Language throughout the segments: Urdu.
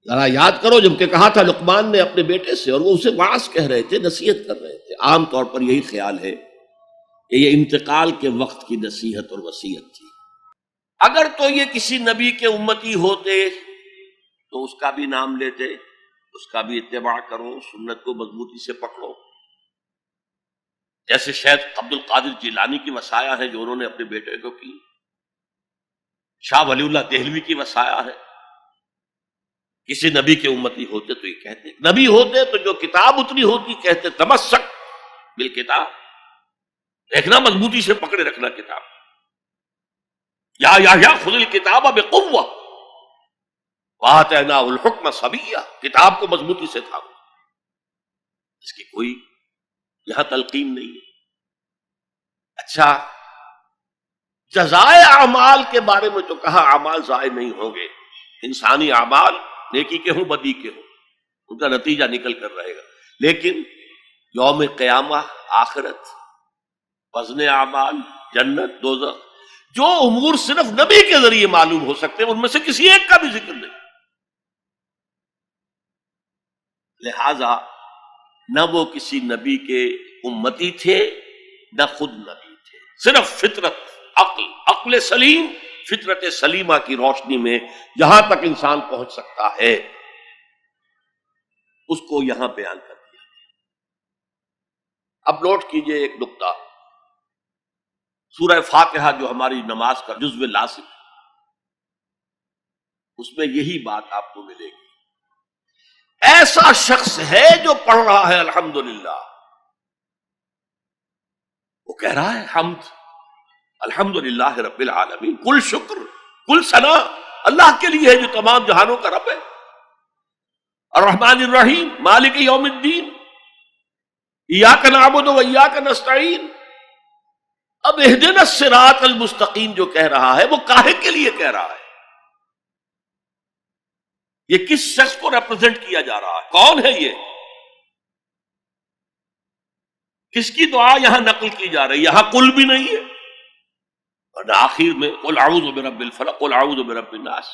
ذرا یاد کرو جب کہ کہا تھا لقمان نے اپنے بیٹے سے، اور وہ اسے واعظ کہہ رہے تھے، نصیحت کر رہے تھے. عام طور پر یہی خیال ہے کہ یہ انتقال کے وقت کی نصیحت اور وصیت تھی. اگر تو یہ کسی نبی کے امتی ہوتے تو اس کا بھی نام لیتے، اس کا بھی اتباع کرو، سنت کو مضبوطی سے پکڑو. جیسے شیخ عبد القادر جیلانی کی وصایا ہے جو انہوں نے اپنے بیٹے کو کی، شاہ ولی اللہ دہلوی کی وصایا ہے. کسی نبی کے امتی ہوتے تو یہ کہتے، نبی ہوتے تو جو کتاب اتنی ہوتی کہتے تمسک بالکتاب، دیکھنا مضبوطی سے پکڑے رکھنا کتاب. یا خذ الکتاب بقوہ وآتیناہ الحکم صبیا، کتاب کو مضبوطی سے تھامو. اس کی کوئی یہاں تلقین نہیں ہے. اچھا، جزائے اعمال کے بارے میں تو کہا اعمال ضائع نہیں ہوں گے. انسانی اعمال نیکی کے ہوں بدی کے ہوں، ان کا نتیجہ نکل کر رہے گا. لیکن یوم قیامہ، آخرت، وزن اعمال، جنت، دوزخ، جو امور صرف نبی کے ذریعے معلوم ہو سکتے ہیں ان میں سے کسی ایک کا بھی ذکر نہیں. لہذا نہ وہ کسی نبی کے امتی تھے نہ خود نبی تھے. صرف فطرت، عقل سلیم، فطرت سلیمہ کی روشنی میں جہاں تک انسان پہنچ سکتا ہے اس کو یہاں بیان کر دیا. اب نوٹ کیجئے ایک نقطہ، سورہ فاتحہ جو ہماری نماز کا جزو لازم ہے اس میں یہی بات آپ کو ملے گی. ایسا شخص ہے جو پڑھ رہا ہے الحمدللہ، وہ کہہ رہا ہے حمد الحمدللہ رب العالمین، کل شکر کل ثنا اللہ کے لیے ہے جو تمام جہانوں کا رب ہے. الرحمن الرحیم مالک یوم الدین، ایاک نعبد و ایاک نستعین. اب اہدنا الصراط المستقیم جو کہہ رہا ہے وہ کاہے کے لیے کہہ رہا ہے؟ یہ کس شخص کو ریپرزینٹ کیا جا رہا ہے؟ کون ہے یہ؟ کس کی دعا یہاں نقل کی جا رہی ہے؟ یہاں قل بھی نہیں ہے، اور آخر میں قل اعوذ برب الفلق قل اعوذ برب الناس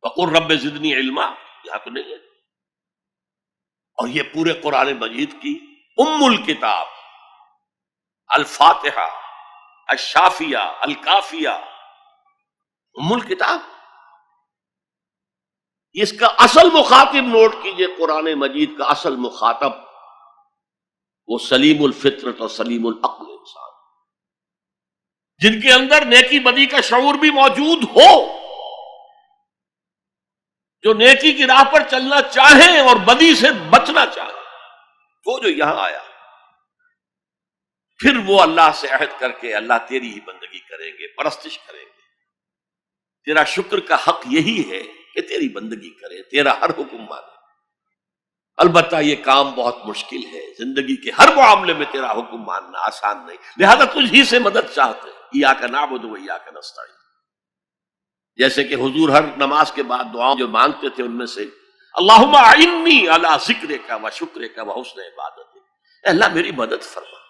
وقل رب زدنی علما، یہاں تو نہیں ہے. اور یہ پورے قرآن مجید کی الکتاب، الفاتحہ، الشافیہ، الکافیہ، الکتاب. اس کا اصل مخاطب نوٹ کیجئے، قرآن مجید کا اصل مخاطب وہ سلیم الفطرت اور سلیم العقل انسان، جن کے اندر نیکی بدی کا شعور بھی موجود ہو، جو نیکی کی راہ پر چلنا چاہیں اور بدی سے بچنا چاہیں. وہ جو یہاں آیا پھر وہ اللہ سے عہد کر کے اللہ تیری ہی بندگی کریں گے، پرستش کریں گے، تیرا شکر کا حق یہی ہے کہ تیری بندگی کرے، تیرا ہر حکم مانے. البتہ یہ کام بہت مشکل ہے، زندگی کے ہر معاملے میں تیرا حکم ماننا آسان نہیں، لہذا تجھ ہی سے مدد چاہتے ہیں. ایاک نعبد و ایاک نستعین، جیسے کہ حضور ہر نماز کے بعد دعاؤں جو مانگتے تھے ان میں سے اللہم اعنی علی ذکرک و شکرک و حسن عبادتک، اے اللہ میری مدد فرما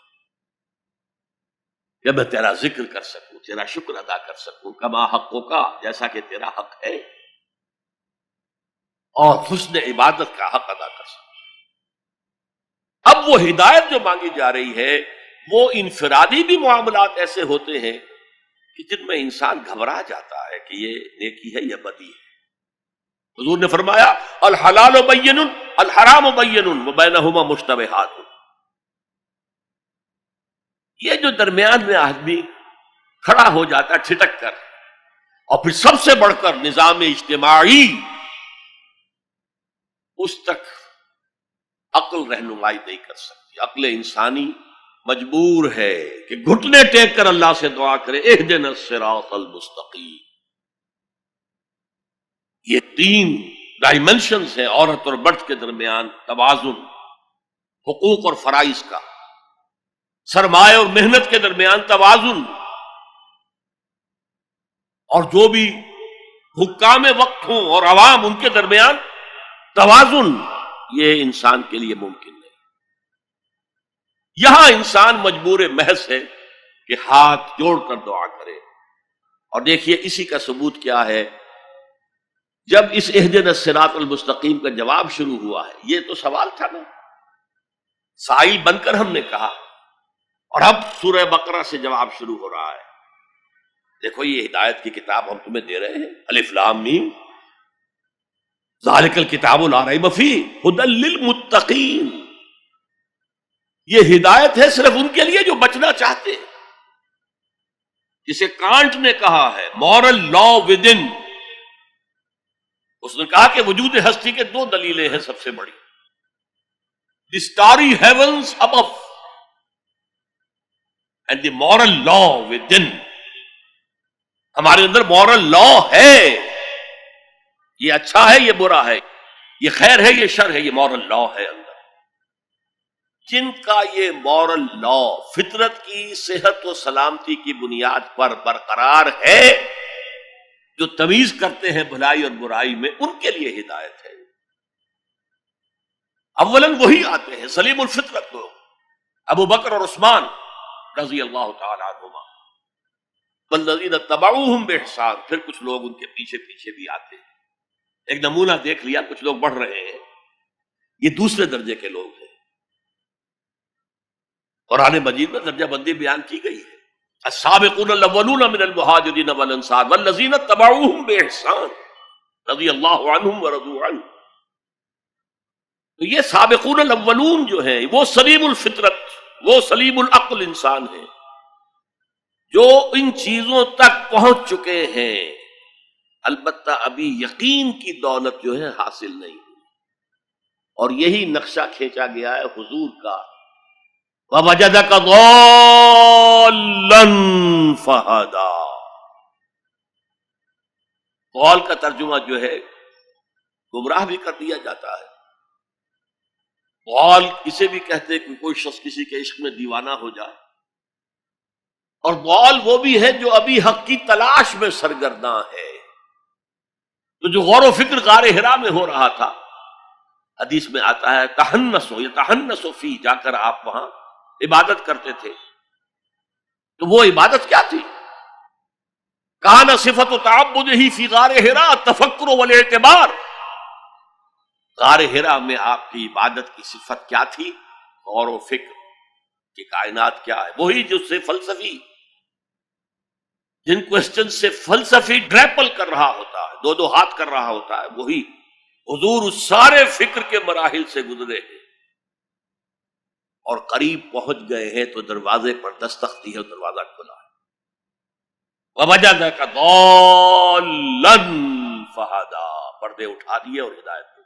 کہ میں تیرا ذکر کر سکوں، تیرا شکر ادا کر سکوں، کما حقک، جیسا کہ تیرا حق ہے، اور حسن عبادت کا حق ادا کر سکوں. اب وہ ہدایت جو مانگی جا رہی ہے وہ انفرادی بھی معاملات ایسے ہوتے ہیں کہ جن میں انسان گھبرا جاتا ہے کہ یہ نیکی ہے یا بدی ہے. حضور نے فرمایا الحلال بین الحرام بین وبینہما مشتبہات. یہ جو درمیان میں آدمی کھڑا ہو جاتا ہے ٹھٹک کر، اور پھر سب سے بڑھ کر نظام اجتماعی، اس تک عقل رہنمائی نہیں کر سکتی. عقل انسانی مجبور ہے کہ گھٹنے ٹیک کر اللہ سے دعا کرے اہدنا الصراط المستقیم. یہ 3 ڈائمنشنز ہیں عورت اور مرد کے درمیان، توازن، حقوق اور فرائض کا، سرمایہ اور محنت کے درمیان توازن، اور جو بھی حکام وقت ہوں اور عوام ان کے درمیان توازن، یہ انسان کے لیے ممکن نہیں. یہاں انسان مجبور محض ہے کہ ہاتھ جوڑ کر دعا کرے. اور دیکھیے اسی کا ثبوت کیا ہے جب اس اہدنا الصراط المستقیم کا جواب شروع ہوا ہے، یہ تو سوال تھا نا، سائل بن کر ہم نے کہا، اور اب سورہ بقرہ سے جواب شروع ہو رہا ہے۔ دیکھو یہ ہدایت کی کتاب ہم تمہیں دے رہے ہیں، الف لام میم ذالک الکتاب لا ریب فیہ ھدی للمتقین، یہ ہدایت ہے صرف ان کے لیے جو بچنا چاہتے ہیں، جسے کانٹ نے کہا ہے مورل لا ود ان، اس نے کہا کہ وجود ہستی کے دو دلیلیں ہیں سب سے بڑی، the starry heavens above and the moral law within, ہمارے اندر مورل لا ہے، یہ اچھا ہے یہ برا ہے، یہ خیر ہے یہ شر ہے، یہ مورل لا ہے اندر۔ جن کا یہ مورل لا فطرت کی صحت و سلامتی کی بنیاد پر برقرار ہے، جو تمیز کرتے ہیں بھلائی اور برائی میں، ان کے لیے ہدایت ہے۔ اولاً وہی آتے ہیں سلیم الفطرت کو، ابو بکر اور عثمان رضی اللہ تعالی عنہما، والذین اتبعوہم بإحسان، پھر کچھ لوگ ان کے پیچھے پیچھے بھی آتے ہیں۔ ایک نمونہ دیکھ لیا، کچھ لوگ بڑھ رہے ہیں، یہ دوسرے درجے کے لوگ ہیں۔ قرآن مجید میں درجہ بندی بیان کی گئی ہے، السابقون الاولون من المہاجرین والانصار والذین اتبعوہم بإحسان رضی اللہ عنہم ورضوا عنہ۔ تو یہ سابقون الاولون جو ہیں وہ سلیم الفطرت، وہ سلیم العقل انسان ہیں، جو ان چیزوں تک پہنچ چکے ہیں، البتہ ابھی یقین کی دولت جو ہے حاصل نہیں ہوئی، اور یہی نقشہ کھینچا گیا ہے حضور کا، وَوَجَدَكَ ضَالًّا فَهَدَىٰ۔ ضال کا ترجمہ جو ہے گمراہ بھی کر دیا جاتا ہے، ضال اسے بھی کہتے کہ کوئی شخص کسی کے عشق میں دیوانہ ہو جائے، اور ضال وہ بھی ہے جو ابھی حق کی تلاش میں سرگرداں ہے، تو جو غور و فکر غار حرا میں ہو رہا تھا، حدیث میں آتا ہے تحنسو یتحنسو فی، جا کر آپ وہاں عبادت کرتے تھے، تو وہ عبادت کیا تھی؟ کان صفت تعبدہ فی غار حرا التفکر والاعتبار، غار حرا میں آپ کی عبادت کی صفت کیا تھی؟ غور و فکر کہ کائنات کیا ہے، وہی جس سے فلسفی، جن کوسچن سے فلسفی گریپل کر رہا ہوتا ہے، دو دو ہاتھ کر رہا ہوتا ہے، وہی حضور اس سارے فکر کے مراحل سے گزرے ہیں اور قریب پہنچ گئے ہیں، تو دروازے پر دستک دی ہے، دروازہ کھلا ہے۔ وَوَجَدَكَ ضَالًّا فَهَدَىٰ، پردے اٹھا دیے اور ہدایت دی۔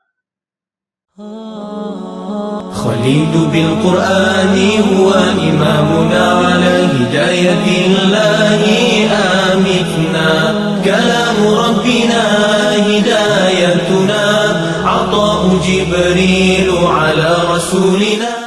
خليل بالقرآن هو إمامنا على هداية الله آمتنا، كلام ربنا هدايتنا، عطاء جبريل على رسولنا۔